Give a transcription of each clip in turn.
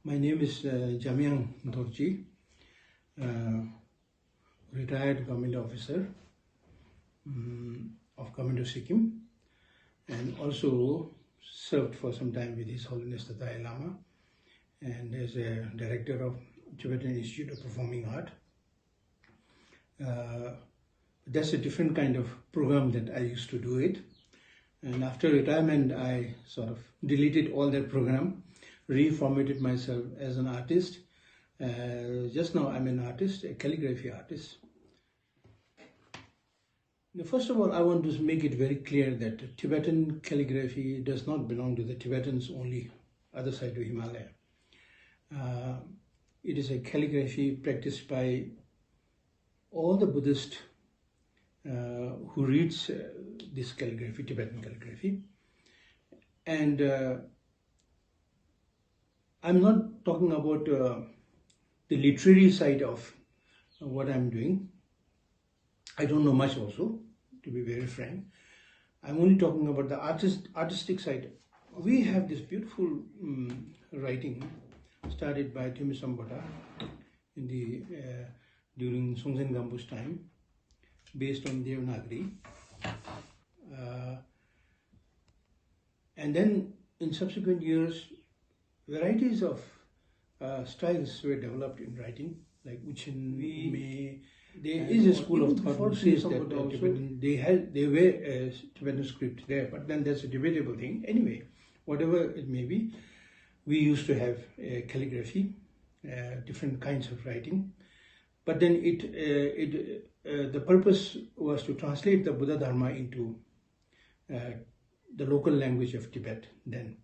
My name is Jamyang Dorjee, retired government officer of Government of Sikkim, and also served for some time with His Holiness the Dalai Lama, and as a director of Tibetan Institute of Performing Art. That's a different kind of program that I used to do it. And after retirement, I sort of deleted all that program, reformatted myself as an artist. Just now I'm an artist, a calligraphy artist. Now, first of all, I want to make it very clear that Tibetan calligraphy does not belong to the Tibetans only, other side of Himalaya. It is a calligraphy practiced by all the Buddhists who reads this calligraphy, Tibetan calligraphy. And I'm not talking about the literary side of what I'm doing. I don't know much also, to be very frank. I'm only talking about the artistic side. We have this beautiful writing started by Timisambata in the during Songtsen Gampo's time, based on Devanagari. And then in subsequent years, varieties of styles were developed in writing, like Uchin, May. There is a school of thought who says that they were Tibetan script there, but then that's a debatable thing. Anyway, whatever it may be, we used to have calligraphy, different kinds of writing. But then the purpose was to translate the Buddha Dharma into the local language of Tibet then.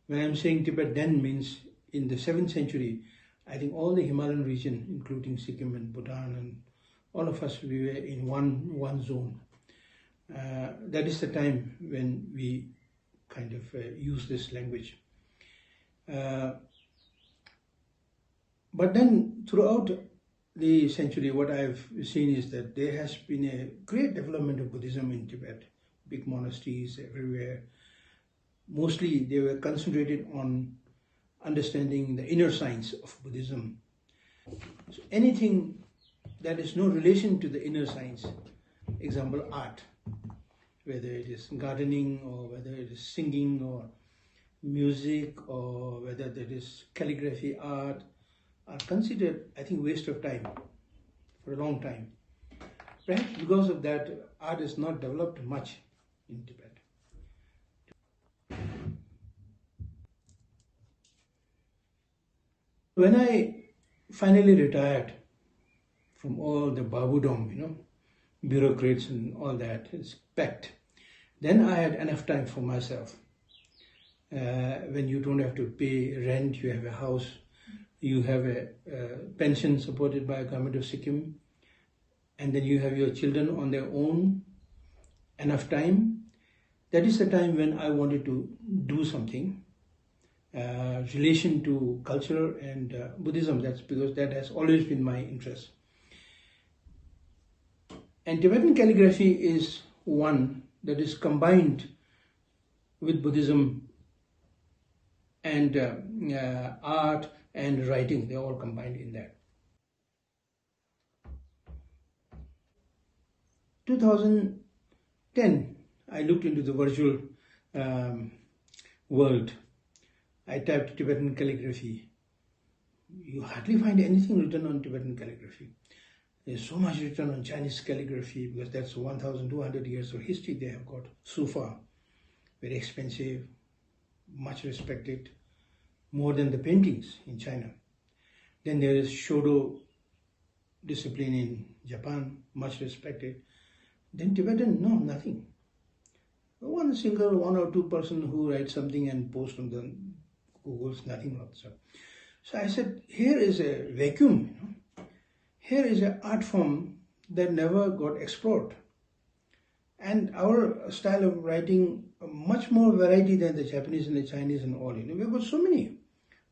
When I'm saying Tibet then means in the 7th century, I think all the Himalayan region, including Sikkim and Bhutan, and all of us, we were in one zone. That is the time when we kind of use this language. But then throughout the century, what I've seen is that there has been a great development of Buddhism in Tibet, big monasteries everywhere. Mostly they were concentrated on understanding the inner science of Buddhism. So anything that is no relation to the inner science, example art, whether it is gardening or whether it is singing or music or whether that is calligraphy art, are considered, I think, waste of time for a long time. Perhaps because of that, art is not developed much in Tibet. When I finally retired from all the babudom, bureaucrats and all that, it's packed, then I had enough time for myself. When you don't have to pay rent, you have a house, you have a pension supported by the government of Sikkim, and then you have your children on their own, enough time. That is the time when I wanted to do something relation to culture and Buddhism. That's because that has always been my interest. And Tibetan calligraphy is one that is combined with Buddhism and art and writing. They're all combined in that. 2010, I looked into the virtual world. I typed Tibetan calligraphy. You hardly find anything written on Tibetan calligraphy. There's so much written on Chinese calligraphy because that's 1,200 years of history they have got so far. Very expensive, much respected, more than the paintings in China. Then there is Shodo discipline in Japan, much respected. Then Tibetan, no, nothing. One or two person who writes something and posts on the Google's, nothing else. So I said, here is a vacuum, Here is an art form that never got explored. And our style of writing, much more variety than the Japanese and the Chinese and all. We've got so many.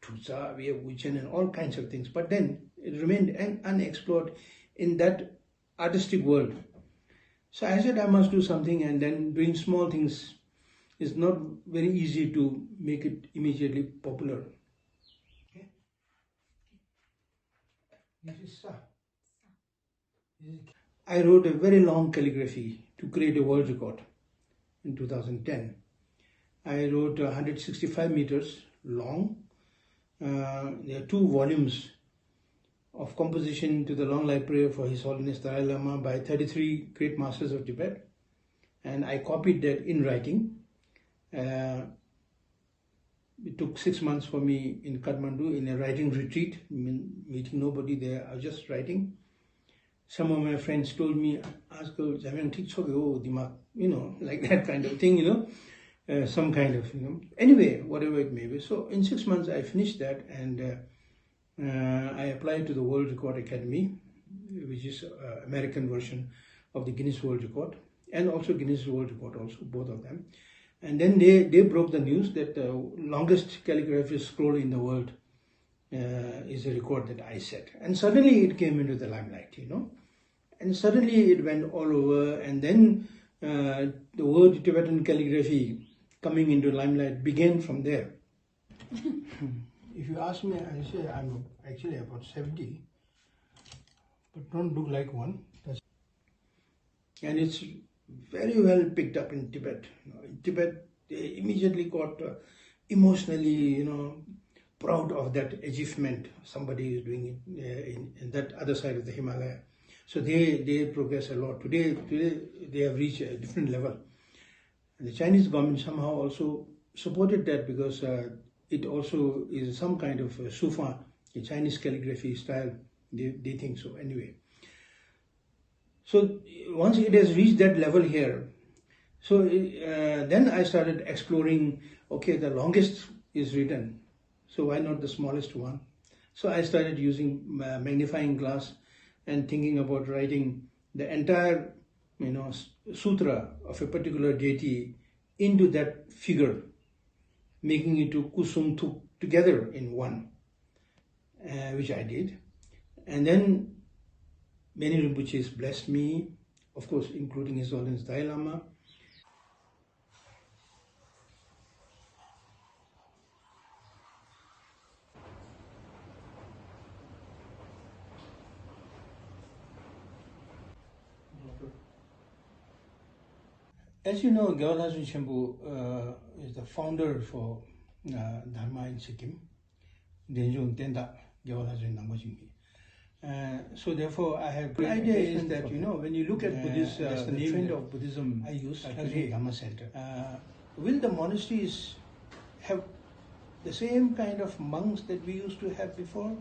Tuza, we have Wuchen and all kinds of things. But then it remained unexplored in that artistic world. So I said I must do something, and then doing small things is not very easy to make it immediately popular. This is Sa. I wrote a very long calligraphy to create a world record in 2010. I wrote 165 meters long. There are 2 volumes of composition to the long life prayer for His Holiness Dalai Lama by 33 great masters of Tibet, and I copied that in writing. It took 6 months for me in Kathmandu in a writing retreat, meeting nobody there. I was just writing. Some of my friends told me, ask her, Jamyang, thik chho gayo, dimag, like that kind of thing, some kind of, Anyway, whatever it may be. So in 6 months, I finished that, and I applied to the World Record Academy, which is American version of the Guinness World Record, and also Guinness World Record also, both of them. And then they broke the news that the longest calligraphy scroll in the world is a record that I set. And suddenly it came into the limelight, And suddenly it went all over, and then the word Tibetan calligraphy coming into limelight began from there. If you ask me, I say I'm actually about 70, but don't look like one. And it's very well picked up in Tibet. In Tibet, they immediately got emotionally, proud of that achievement. Somebody is doing it in that other side of the Himalaya. So they progress a lot. Today they have reached a different level. And the Chinese government somehow also supported that, because it also is some kind of Sufa, a Chinese calligraphy style. They think so anyway. So once it has reached that level here, so then I started exploring, okay, the longest is written, so why not the smallest one? So I started using magnifying glass and thinking about writing the entire, sutra of a particular deity into that figure, making it to kusum together in one, which I did. And then many Rinpoches blessed me, of course, including His Holiness Dalai Lama. As you know, Gyalwal Lhasön Shenpo is the founder for Dharma in Sikkim. Denjung Tenda Gyalwal Lhasön Nangmo. So therefore, I have the idea is that when you look at Buddhist, the trend of Buddhism I use today, Dhamma Center. Will the monasteries have the same kind of monks that we used to have before?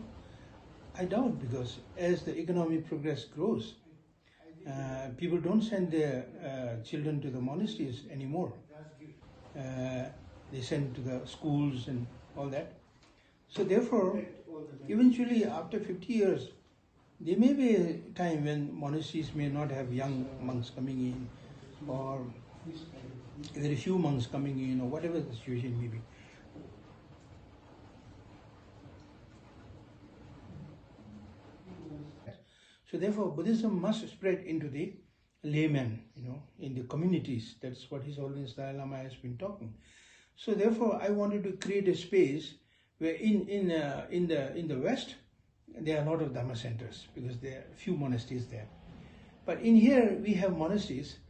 I doubt, because as the economic progress grows, people don't send their children to the monasteries anymore. They send to the schools and all that. So therefore, eventually after 50 years, there may be a time when monasteries may not have young monks coming in, or very few monks coming in, or whatever the situation may be. So therefore, Buddhism must spread into the laymen, in the communities. That's what His Holiness Dalai Lama has been talking. So therefore, I wanted to create a space where in the West, there are a lot of Dhamma centers, because there are few monasteries there. But in here, we have monasteries.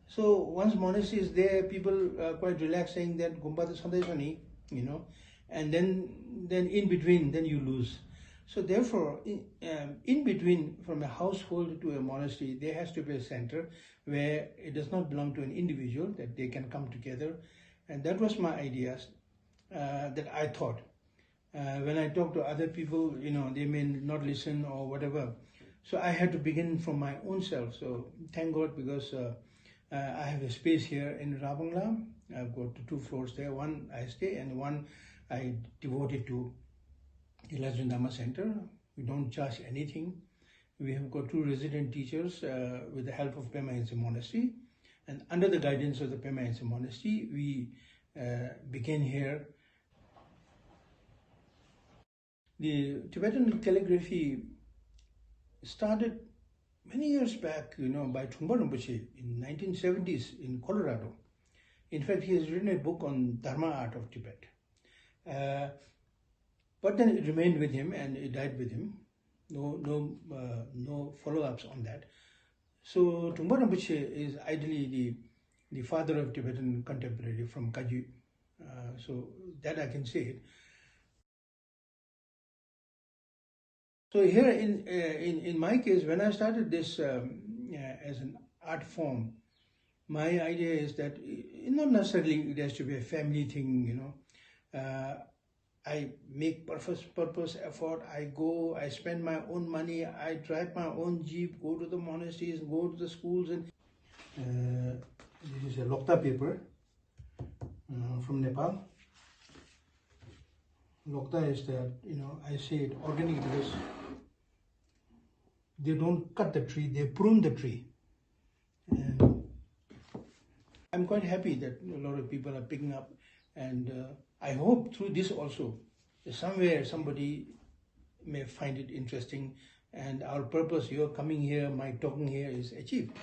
So once monastery is there, people are quite relaxed, saying that Gumbata Sandeshani, and then in between, then you lose. So therefore, in between, from a household to a monastery, there has to be a center where it does not belong to an individual, that they can come together. And that was my ideas that I thought. When I talk to other people, they may not listen or whatever. So I had to begin from my own self. So thank God, because I have a space here in Rabangla. I've got 2 floors there. One I stay, and one I devoted to the Lhasön Dhamma Center. We don't charge anything. We have got 2 resident teachers with the help of Pema Yinsen Monastery. And under the guidance of the Pema Yinsen Monastery, we began here. The Tibetan calligraphy started many years back, by Trungpa Rinpoche in 1970s in Colorado. In fact, he has written a book on Dharma art of Tibet. But then it remained with him, and it died with him. no follow-ups on that. So Trungpa Rinpoche is ideally the father of Tibetan contemporary from Kagyu. So that I can say it. So here in my case, when I started this as an art form, my idea is that not necessarily it has to be a family thing, you know. I make purpose effort. I go, I spend my own money. I drive my own jeep, go to the monasteries, go to the schools, and this is a Lokta paper from Nepal. Lokta is that, you know, I say it organic because they don't cut the tree, they prune the tree. And I'm quite happy that a lot of people are picking up, and I hope through this also, somewhere somebody may find it interesting, and our purpose, your coming here, my talking here, is achieved.